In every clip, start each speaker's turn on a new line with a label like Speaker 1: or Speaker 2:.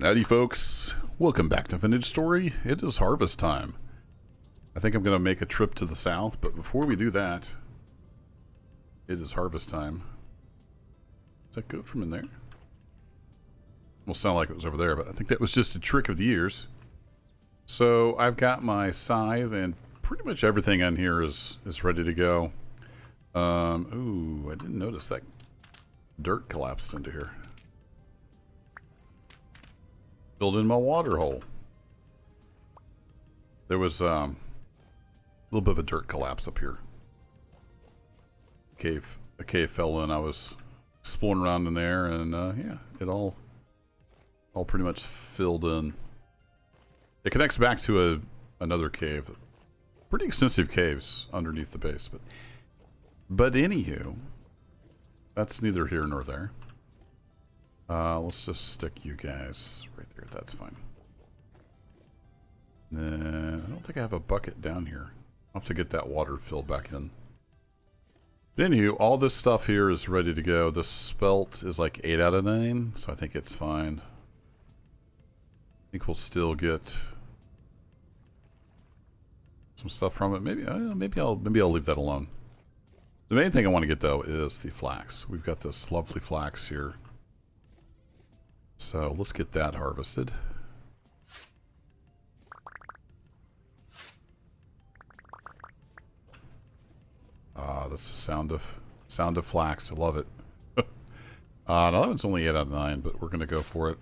Speaker 1: Howdy folks, welcome back to Vintage Story. It is harvest time. I think I'm going to make a trip to the south, but before we do that, it is harvest time. Is that goat from in there? Will sound like it was over there, but I think that was just a trick of the ears. So I've got my scythe and pretty much everything in here is ready to go. Ooh, I didn't notice that dirt collapsed into here. Filled in my water hole. There was a little bit of a dirt collapse up here. A cave fell in. I was exploring around in there, and yeah, it all pretty much filled in. It connects back to another cave. Pretty extensive caves underneath the base, but anywho, that's neither here nor there. Let's just stick you guys right there. That's fine. Then I don't think I have a bucket down here. I'll have to get that water filled back in. But anywho, all this stuff here is ready to go. The spelt is like 8 out of 9, so I think it's fine. I think we'll still get some stuff from it. Maybe I'll leave that alone. The main thing I want to get though is the flax. We've got this lovely flax here. So let's get that harvested. That's the sound of flax. I love it. Now that one's only 8 out of 9, but we're gonna go for it.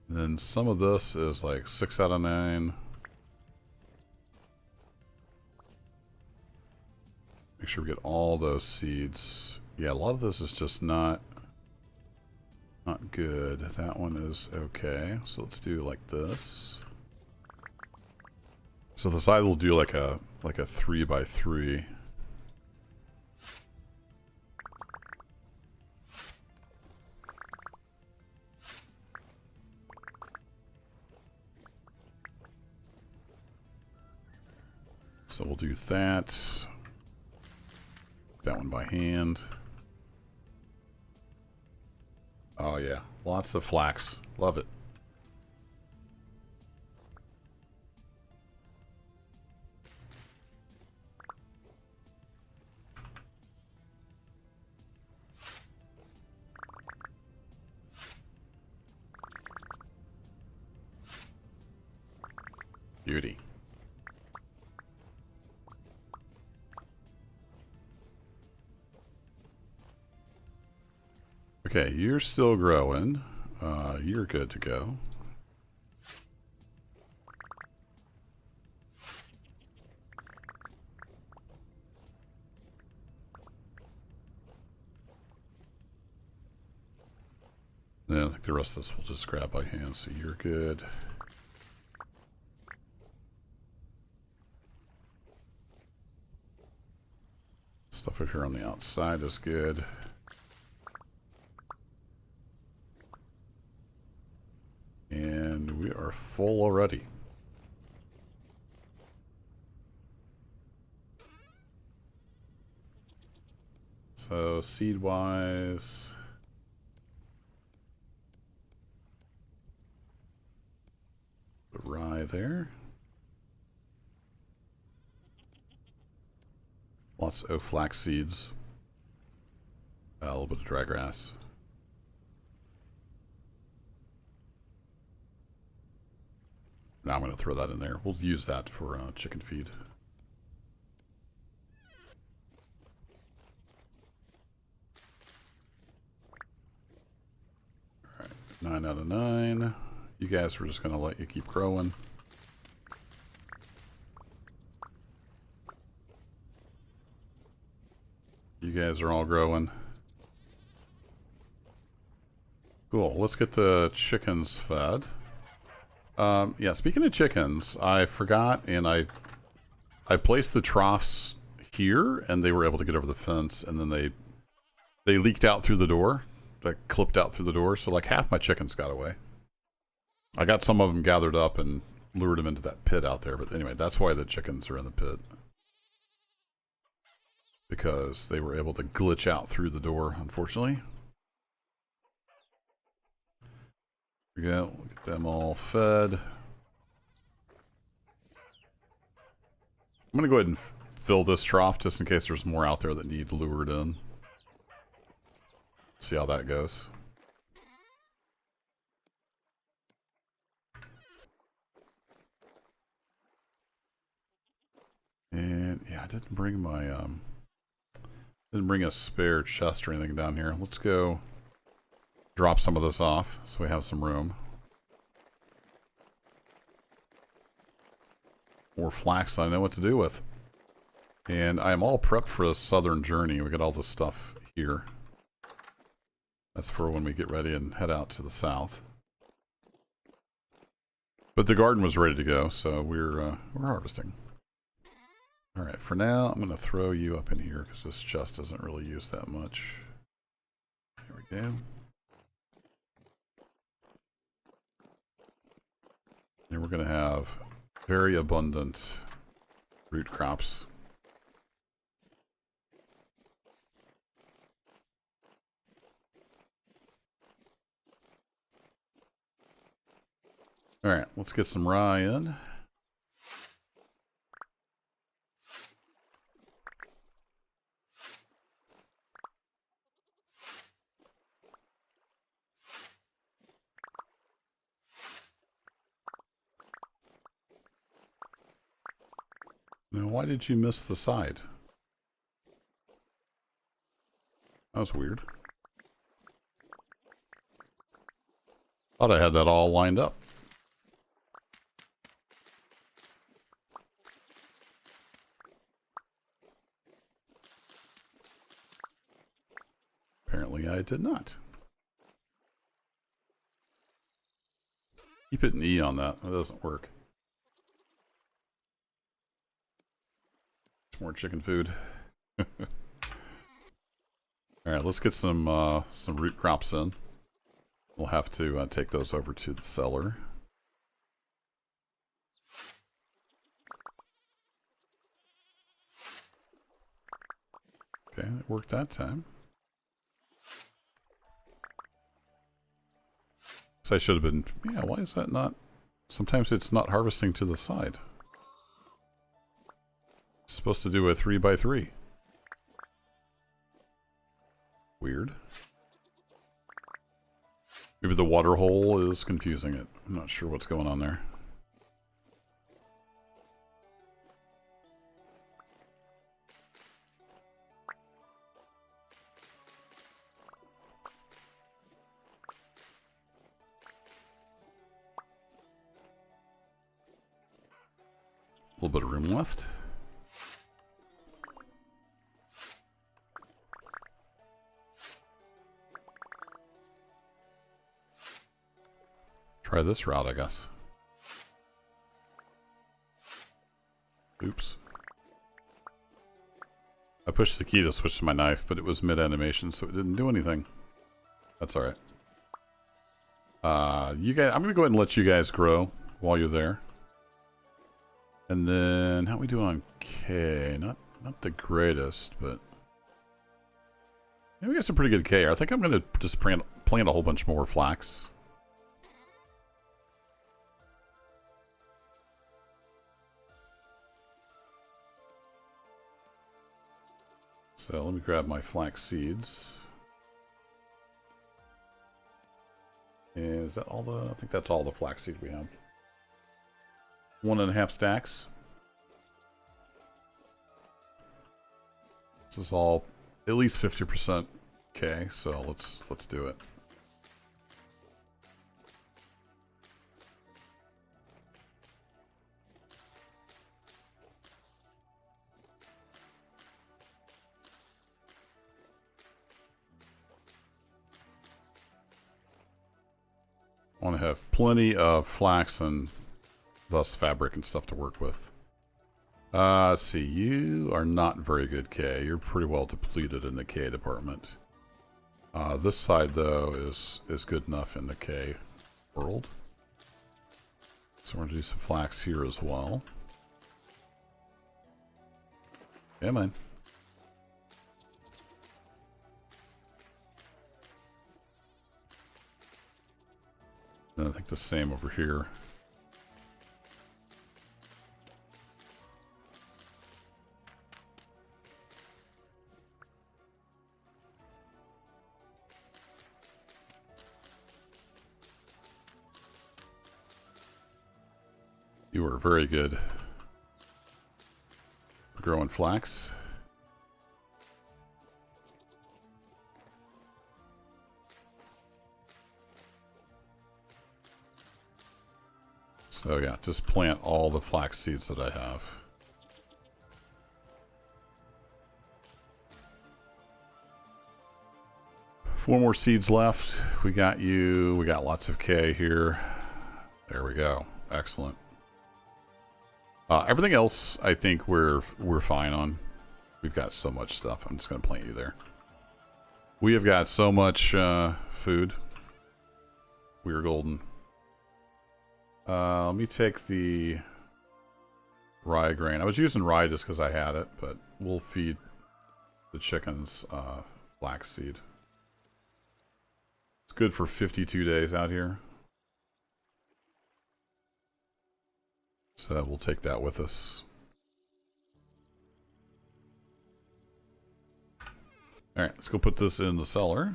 Speaker 1: And then some of this is like 6 out of 9. Make sure we get all those seeds. Yeah, a lot of this is just not good. That one is okay. So let's do like this. So the side will do like a 3x3. So we'll do that. That one by hand. Oh yeah, lots of flax. Love it. Beauty. Okay, you're still growing. You're good to go. Then I think the rest of this we'll just grab by hand, so you're good. Stuff over here on the outside is good. And we are full already. So seed-wise, the rye there. Lots of flax seeds. A little bit of dry grass. Now I'm going to throw that in there. We'll use that for chicken feed. Alright, 9 out of 9. You guys, we're just going to let you keep growing. You guys are all growing. Cool, let's get the chickens fed. Yeah, speaking of chickens, I forgot, and I placed the troughs here, and they were able to get over the fence, and then they leaked out through the door. They clipped out through the door, so like half my chickens got away. I got some of them gathered up and lured them into that pit out there, but anyway, that's why the chickens are in the pit. because they were able to glitch out through the door, unfortunately. There we go. We'll get them all fed. I'm going to go ahead and fill this trough just in case there's more out there that need lured in. See how that goes. And yeah, I didn't bring my didn't bring a spare chest or anything down here. Let's go drop some of this off so we have some room. More flax I know what to do with. And I am all prepped for a southern journey. We got all this stuff here. That's for when we get ready and head out to the south. But the garden was ready to go, so we're harvesting. All right, for now, I'm going to throw you up in here because this chest doesn't really use that much. Here we go. And we're going to have very abundant root crops. All right, let's get some rye in. Now, why did you miss the side? That was weird. Thought I had that all lined up. Apparently I did not. Keep it an E on that. That doesn't work. More chicken food. Alright, let's get some root crops in. We'll have to take those over to the cellar. Okay, it worked that time. So I should have been... Yeah, why is that not... Sometimes it's not harvesting to the side. It's supposed to do a 3x3. Weird. Maybe the water hole is confusing it. I'm not sure what's going on there. A little bit of room left. Try this route, I guess. Oops. I pushed the key to switch to my knife, but it was mid-animation, so it didn't do anything. That's alright. You guys, I'm gonna go ahead and let you guys grow while you're there. And then, how we do on K? Not the greatest, but... Yeah, we got some pretty good K. I think I'm gonna just plant a whole bunch more flax. So let me grab my flax seeds. Is that all the... I think that's all the flax seed we have. 1.5 stacks. This is all at least 50% K, so let's do it. I want to have plenty of flax and thus fabric and stuff to work with. Let's see, you are not very good K. You're pretty well depleted in the K department. This side, though, is good enough in the K world. So we're going to do some flax here as well. Yeah, man. And I think the same over here. You are very good for growing flax. So yeah, just plant all the flax seeds that I have. Four more seeds left. We got you. We got lots of K here. There we go. Excellent. Everything else, I think we're fine on. We've got so much stuff. I'm just going to plant you there. We have got so much food. We are golden. Let me take the rye grain. I was using rye just because I had it, but we'll feed the chickens flax seed. It's good for 52 days out here. So we'll take that with us. Alright, let's go put this in the cellar.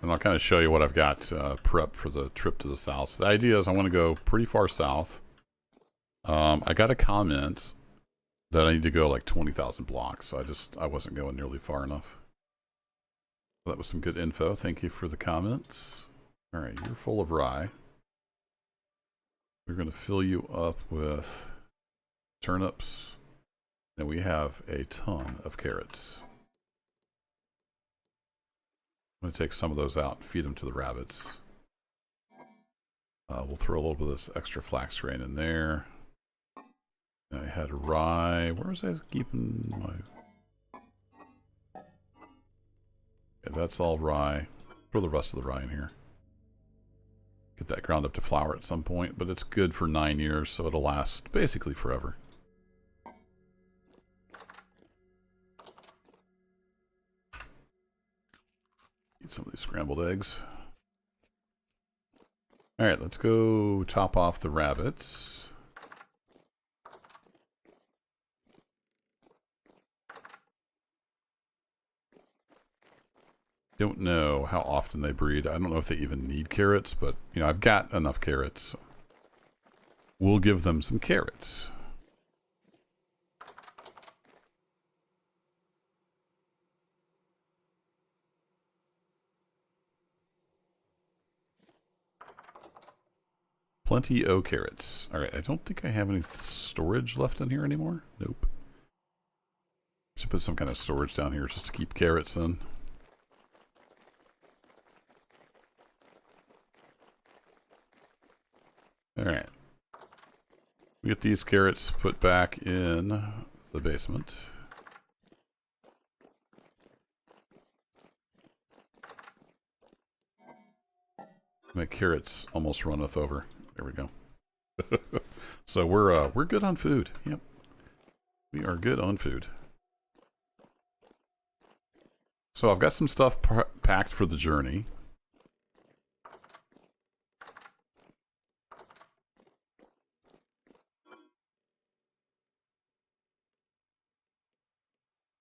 Speaker 1: And I'll kind of show you what I've got prepped for the trip to the south. So the idea is I want to go pretty far south. I got a comment that I need to go like 20,000 blocks. So I wasn't going nearly far enough. That was some good info. Thank you for the comments. All right, you're full of rye. We're going to fill you up with turnips. And we have a ton of carrots. I'm going to take some of those out and feed them to the rabbits. We'll throw a little bit of this extra flax grain in there. And I had rye. Where was I keeping my... Yeah, that's all rye. Throw the rest of the rye in here. Get that ground up to flour at some point, but it's good for 9 years, so it'll last basically forever. Eat some of these scrambled eggs. Alright, let's go top off the rabbits. Don't know how often they breed. I don't know if they even need carrots, but, you know, I've got enough carrots. So we'll give them some carrots. Plenty o' carrots. Alright, I don't think I have any storage left in here anymore. Nope. Should put some kind of storage down here just to keep carrots in. Alright. We get these carrots put back in the basement. My carrots almost runneth over. There we go. So we're good on food. Yep. We are good on food. So I've got some stuff packed for the journey.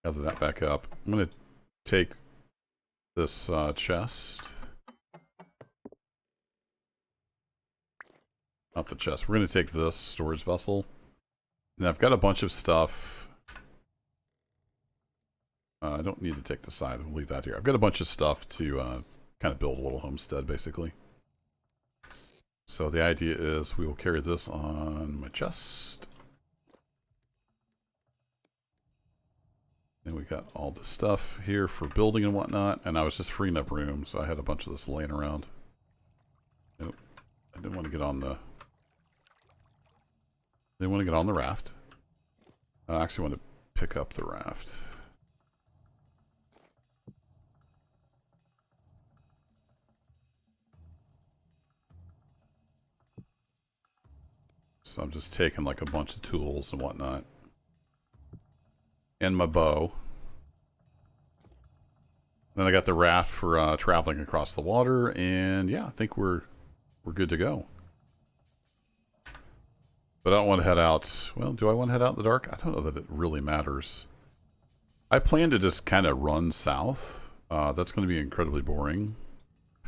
Speaker 1: Gather that back up. I'm going to take this chest. Not the chest. We're going to take this storage vessel. And I've got a bunch of stuff. I don't need to take the side. We'll leave that here. I've got a bunch of stuff to kind of build a little homestead, basically. So the idea is we will carry this on my chest. And we got all the stuff here for building and whatnot. And I was just freeing up room, so I had a bunch of this laying around. Nope. I didn't want to get on the... Didn't want to get on the raft. I actually want to pick up the raft. So I'm just taking like a bunch of tools and whatnot. And my bow. Then I got the raft for traveling across the water, and yeah, I think we're good to go. But I don't want to head out. Well, do I want to head out in the dark? I don't know that it really matters. I plan to just kind of run south. That's going to be incredibly boring.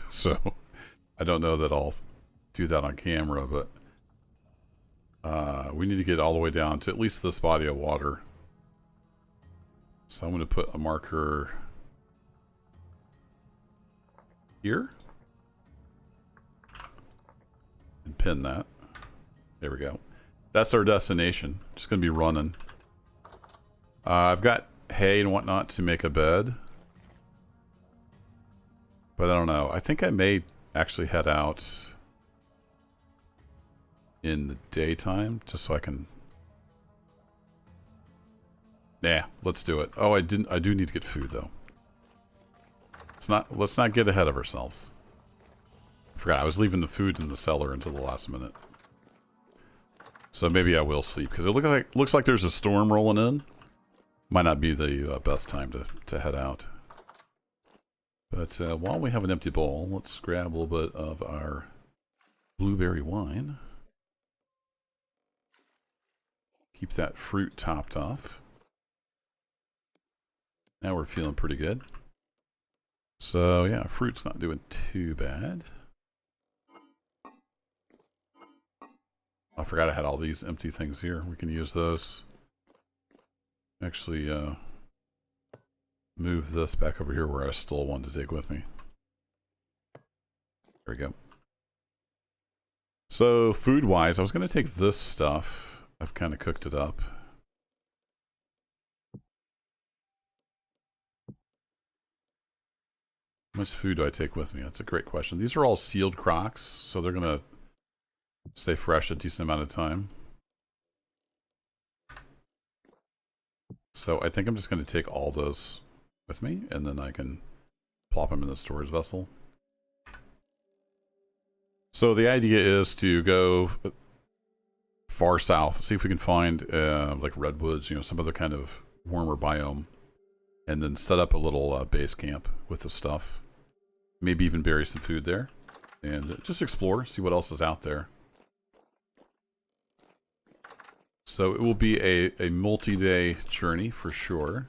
Speaker 1: So I don't know that I'll do that on camera, but we need to get all the way down to at least this body of water. So I'm going to put a marker here and pin that. There we go. That's our destination. Just going to be running. I've got hay and whatnot to make a bed. But I don't know. I think I may actually head out in the daytime just so I can... Nah, let's do it. Oh, I do need to get food though. Let's not get ahead of ourselves. I forgot I was leaving the food in the cellar until the last minute. So maybe I will sleep because it looks like there's a storm rolling in. Might not be the best time to head out. But while we have an empty bowl, let's grab a little bit of our blueberry wine. Keep that fruit topped off. Now we're feeling pretty good. So yeah, fruit's not doing too bad. I forgot I had all these empty things here. We can use those. Actually, move this back over here where I still wanted to take with me. There we go. So food-wise, I was going to take this stuff. I've kind of cooked it up. How much food do I take with me? That's a great question. These are all sealed crocks, so they're going to stay fresh a decent amount of time. So I think I'm just going to take all those with me, and then I can plop them in the storage vessel. So the idea is to go far south, see if we can find like redwoods, some other kind of warmer biome, and then set up a little base camp with the stuff. Maybe even bury some food there, and just explore, see what else is out there. So it will be a multi-day journey for sure.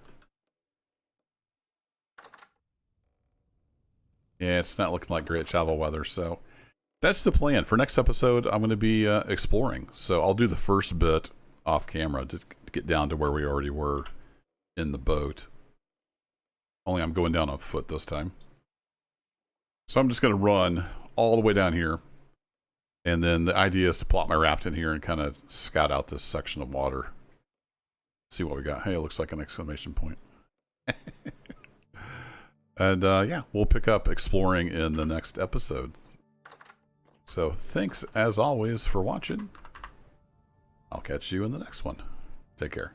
Speaker 1: Yeah, it's not looking like great travel weather, so that's the plan. For next episode, I'm going to be exploring. So I'll do the first bit off camera to get down to where we already were in the boat. Only I'm going down on foot this time. So I'm just going to run all the way down here. And then the idea is to plop my raft in here and kind of scout out this section of water. See what we got. Hey, it looks like an exclamation point. And yeah, we'll pick up exploring in the next episode. So thanks as always for watching. I'll catch you in the next one. Take care.